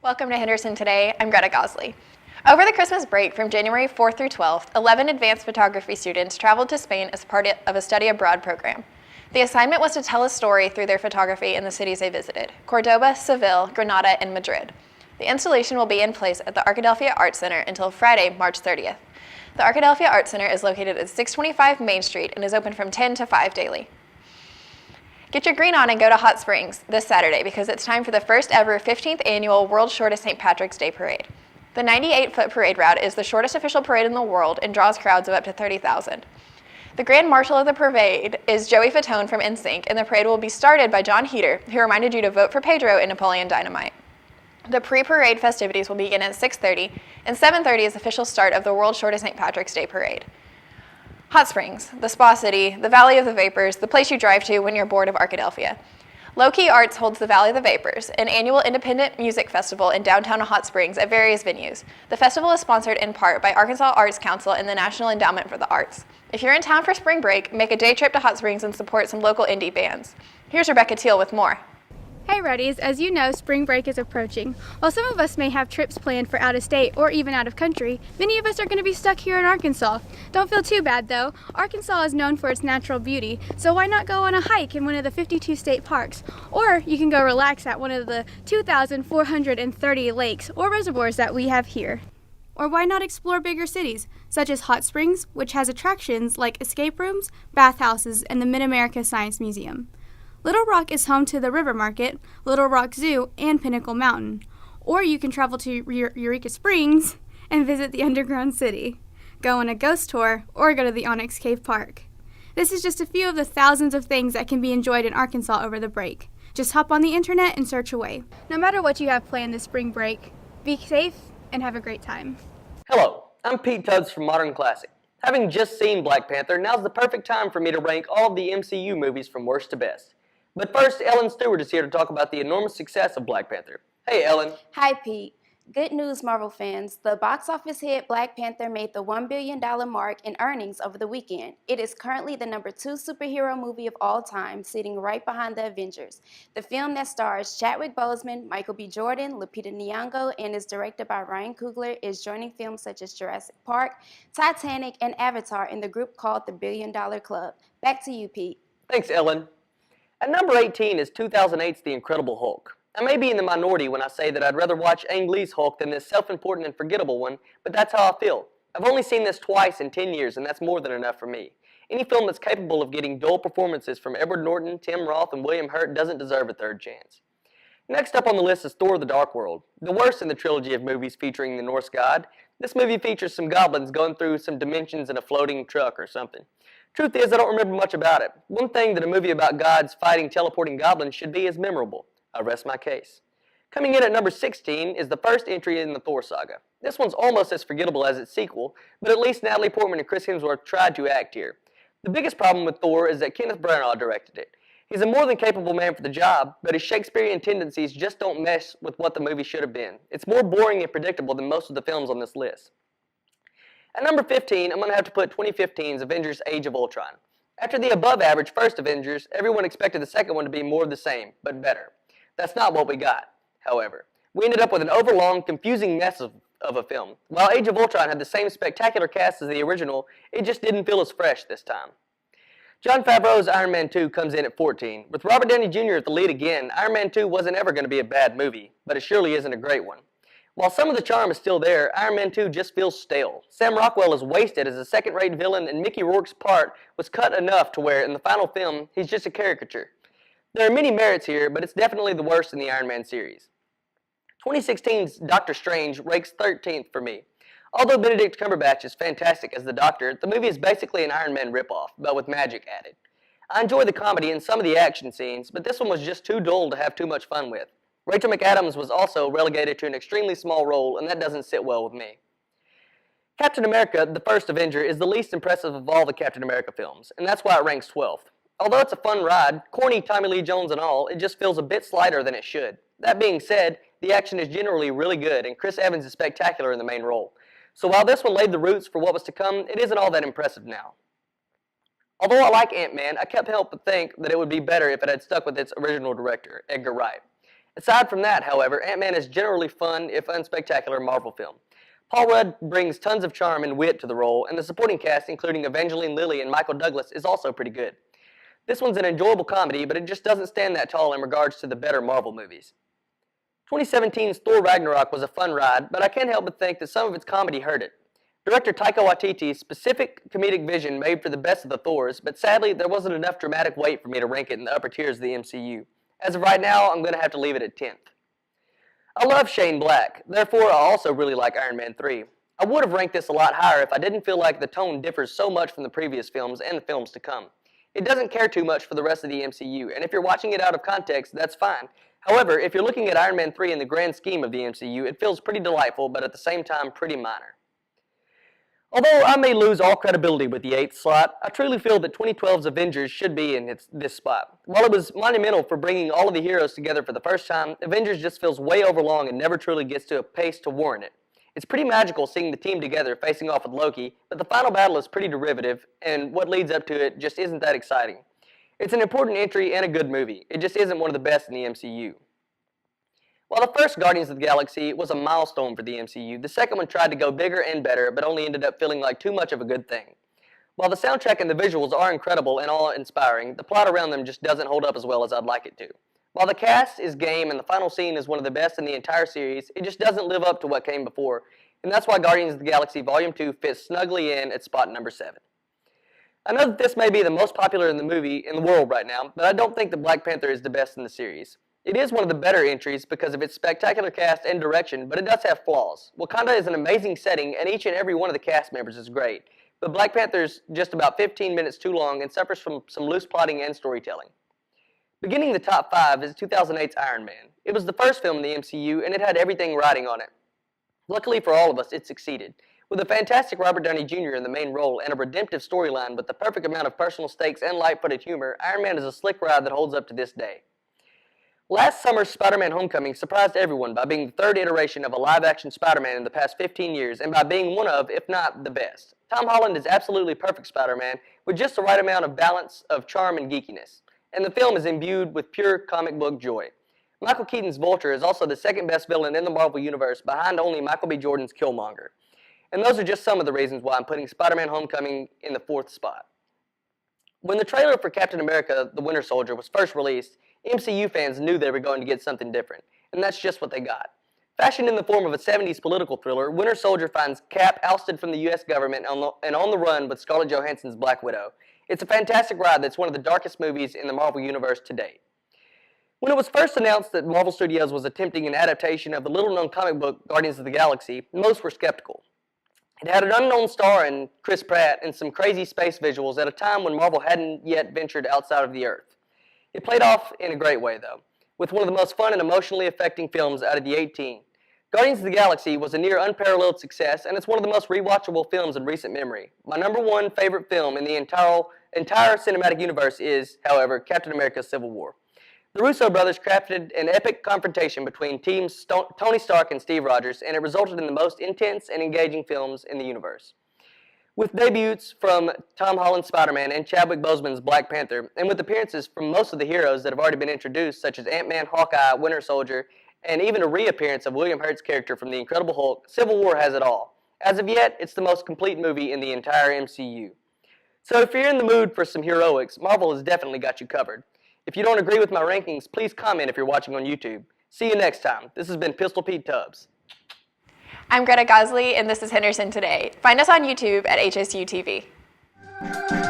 Welcome to Henderson Today. I'm Greta Gosley. Over the Christmas break from January 4th through 12th, 11 advanced photography students traveled to Spain as part of a study abroad program. The assignment was to tell a story through their photography in the cities they visited: Cordoba, Seville, Granada, and Madrid. The installation will be in place at the Arkadelphia Art Center until Friday, March 30th. The Arkadelphia Art Center is located at 625 Main Street and is open from 10 to 5 daily. Get your green on and go to Hot Springs this Saturday because it's time for the first ever 15th annual World's Shortest St. Patrick's Day Parade. The 98-foot parade route is the shortest official parade in the world and draws crowds of up to 30,000. The Grand Marshal of the parade is Joey Fatone from NSYNC, and the parade will be started by John Heater, who reminded you to vote for Pedro in Napoleon Dynamite. The pre-parade festivities will begin at 6:30, and 7:30 is the official start of the World's Shortest St. Patrick's Day Parade. Hot Springs, the spa city, the Valley of the Vapors, the place you drive to when you're bored of Arkadelphia. Low Key Arts holds the Valley of the Vapors, an annual independent music festival in downtown Hot Springs at various venues. The festival is sponsored in part by Arkansas Arts Council and the National Endowment for the Arts. If you're in town for spring break, make a day trip to Hot Springs and support some local indie bands. Here's Rebecca Teal with more. Hey Ruddies, as you know, spring break is approaching. While some of us may have trips planned for out of state or even out of country, many of us are going to be stuck here in Arkansas. Don't feel too bad though. Arkansas is known for its natural beauty, so why not go on a hike in one of the 52 state parks? Or you can go relax at one of the 2,430 lakes or reservoirs that we have here. Or why not explore bigger cities, such as Hot Springs, which has attractions like escape rooms, bathhouses, and the Mid-America Science Museum. Little Rock is home to the River Market, Little Rock Zoo, and Pinnacle Mountain. Or you can travel to Eureka Springs and visit the Underground City, go on a ghost tour, or go to the Onyx Cave Park. This is just a few of the thousands of things that can be enjoyed in Arkansas over the break. Just hop on the internet and search away. No matter what you have planned this spring break, be safe and have a great time. Hello, I'm Pete Tubbs from Modern Classic. Having just seen Black Panther, now's the perfect time for me to rank all of the MCU movies from worst to best. But first, Ellen Stewart is here to talk about the enormous success of Black Panther. Hey, Ellen. Hi, Pete. Good news, Marvel fans. The box office hit Black Panther made the $1 billion mark in earnings over the weekend. It is currently the #2 superhero movie of all time, sitting right behind The Avengers. The film that stars Chadwick Boseman, Michael B. Jordan, Lupita Nyong'o, and is directed by Ryan Coogler is joining films such as Jurassic Park, Titanic, and Avatar in the group called the $1 Billion Club. Back to you, Pete. Thanks, Ellen. At number 18 is 2008's The Incredible Hulk. I may be in the minority when I say that I'd rather watch Ang Lee's Hulk than this self-important and forgettable one, but that's how I feel. I've only seen this twice in 10 years, and that's more than enough for me. Any film that's capable of getting dull performances from Edward Norton, Tim Roth, and William Hurt doesn't deserve a third chance. Next up on the list is Thor: The Dark World, the worst in the trilogy of movies featuring the Norse god. This movie features some goblins going through some dimensions in a floating truck or something. Truth is, I don't remember much about it. One thing that a movie about gods fighting teleporting goblins should be is memorable. I rest my case. Coming in at number 16 is the first entry in the Thor saga. This one's almost as forgettable as its sequel, but at least Natalie Portman and Chris Hemsworth tried to act here. The biggest problem with Thor is that Kenneth Branagh directed it. He's a more than capable man for the job, but his Shakespearean tendencies just don't mesh with what the movie should have been. It's more boring and predictable than most of the films on this list. At number 15, I'm going to have to put 2015's Avengers: Age of Ultron. After the above-average first Avengers, everyone expected the second one to be more of the same, but better. That's not what we got, however. We ended up with an overlong, confusing mess of a film. While Age of Ultron had the same spectacular cast as the original, it just didn't feel as fresh this time. Jon Favreau's Iron Man 2 comes in at 14. With Robert Downey Jr. at the lead again, Iron Man 2 wasn't ever going to be a bad movie, but it surely isn't a great one. While some of the charm is still there, Iron Man 2 just feels stale. Sam Rockwell is wasted as a second-rate villain, and Mickey Rourke's part was cut enough to where, in the final film, he's just a caricature. There are many merits here, but it's definitely the worst in the Iron Man series. 2016's Doctor Strange ranks 13th for me. Although Benedict Cumberbatch is fantastic as the Doctor, the movie is basically an Iron Man ripoff, but with magic added. I enjoy the comedy and some of the action scenes, but this one was just too dull to have too much fun with. Rachel McAdams was also relegated to an extremely small role, and that doesn't sit well with me. Captain America: The First Avenger is the least impressive of all the Captain America films, and that's why it ranks 12th. Although it's a fun ride, corny Tommy Lee Jones and all, it just feels a bit slighter than it should. That being said, the action is generally really good, and Chris Evans is spectacular in the main role. So while this one laid the roots for what was to come, it isn't all that impressive now. Although I like Ant-Man, I can't help but think that it would be better if it had stuck with its original director, Edgar Wright. Aside from that, however, Ant-Man is generally fun, if unspectacular, Marvel film. Paul Rudd brings tons of charm and wit to the role, and the supporting cast, including Evangeline Lilly and Michael Douglas, is also pretty good. This one's an enjoyable comedy, but it just doesn't stand that tall in regards to the better Marvel movies. 2017's Thor Ragnarok was a fun ride, but I can't help but think that some of its comedy hurt it. Director Taika Waititi's specific comedic vision made for the best of the Thors, but sadly there wasn't enough dramatic weight for me to rank it in the upper tiers of the MCU. As of right now, I'm going to have to leave it at 10th. I love Shane Black, therefore I also really like Iron Man 3. I would have ranked this a lot higher if I didn't feel like the tone differs so much from the previous films and the films to come. It doesn't care too much for the rest of the MCU, and if you're watching it out of context, that's fine. However, if you're looking at Iron Man 3 in the grand scheme of the MCU, it feels pretty delightful, but at the same time pretty minor. Although I may lose all credibility with the 8th slot, I truly feel that 2012's Avengers should be in this spot. While it was monumental for bringing all of the heroes together for the first time, Avengers just feels way overlong and never truly gets to a pace to warrant it. It's pretty magical seeing the team together facing off with Loki, but the final battle is pretty derivative, and what leads up to it just isn't that exciting. It's an important entry and a good movie. It just isn't one of the best in the MCU. While the first Guardians of the Galaxy was a milestone for the MCU, the second one tried to go bigger and better, but only ended up feeling like too much of a good thing. While the soundtrack and the visuals are incredible and awe-inspiring, the plot around them just doesn't hold up as well as I'd like it to. While the cast is game and the final scene is one of the best in the entire series, it just doesn't live up to what came before, and that's why Guardians of the Galaxy Volume 2 fits snugly in at spot number 7. I know that this may be the most popular in the world right now, but I don't think that Black Panther is the best in the series. It is one of the better entries because of its spectacular cast and direction, but it does have flaws. Wakanda is an amazing setting, and each and every one of the cast members is great, but Black Panther's just about 15 minutes too long and suffers from some loose plotting and storytelling. Beginning the top 5 is 2008's Iron Man. It was the first film in the MCU, and it had everything riding on it. Luckily for all of us, it succeeded. With a fantastic Robert Downey Jr. in the main role and a redemptive storyline with the perfect amount of personal stakes and light-footed humor, Iron Man is a slick ride that holds up to this day. Last summer's Spider-Man Homecoming surprised everyone by being the third iteration of a live-action Spider-Man in the past 15 years and by being one of, if not the best. Tom Holland is absolutely perfect Spider-Man with just the right amount of balance of charm and geekiness, and the film is imbued with pure comic book joy. Michael Keaton's Vulture is also the second best villain in the Marvel Universe behind only Michael B. Jordan's Killmonger. And those are just some of the reasons why I'm putting Spider-Man Homecoming in the 4th spot. When the trailer for Captain America: The Winter Soldier was first released, MCU fans knew they were going to get something different, and that's just what they got. Fashioned in the form of a 70s political thriller, Winter Soldier finds Cap ousted from the U.S. government and on the run with Scarlett Johansson's Black Widow. It's a fantastic ride that's one of the darkest movies in the Marvel Universe to date. When it was first announced that Marvel Studios was attempting an adaptation of the little-known comic book Guardians of the Galaxy, most were skeptical. It had an unknown star in Chris Pratt and some crazy space visuals at a time when Marvel hadn't yet ventured outside of the Earth. It played off in a great way, though, with one of the most fun and emotionally affecting films out of the 18. Guardians of the Galaxy was a near unparalleled success, and it's one of the most rewatchable films in recent memory. My number one favorite film in the entire cinematic universe is, however, Captain America: Civil War. The Russo brothers crafted an epic confrontation between teams Tony Stark and Steve Rogers, and it resulted in the most intense and engaging films in the universe. With debuts from Tom Holland's Spider-Man and Chadwick Boseman's Black Panther, and with appearances from most of the heroes that have already been introduced, such as Ant-Man, Hawkeye, Winter Soldier, and even a reappearance of William Hurt's character from The Incredible Hulk, Civil War has it all. As of yet, it's the most complete movie in the entire MCU. So if you're in the mood for some heroics, Marvel has definitely got you covered. If you don't agree with my rankings, please comment if you're watching on YouTube. See you next time. This has been Pistol Pete Tubbs. I'm Greta Gosley, and this is Henderson Today. Find us on YouTube at HSU TV.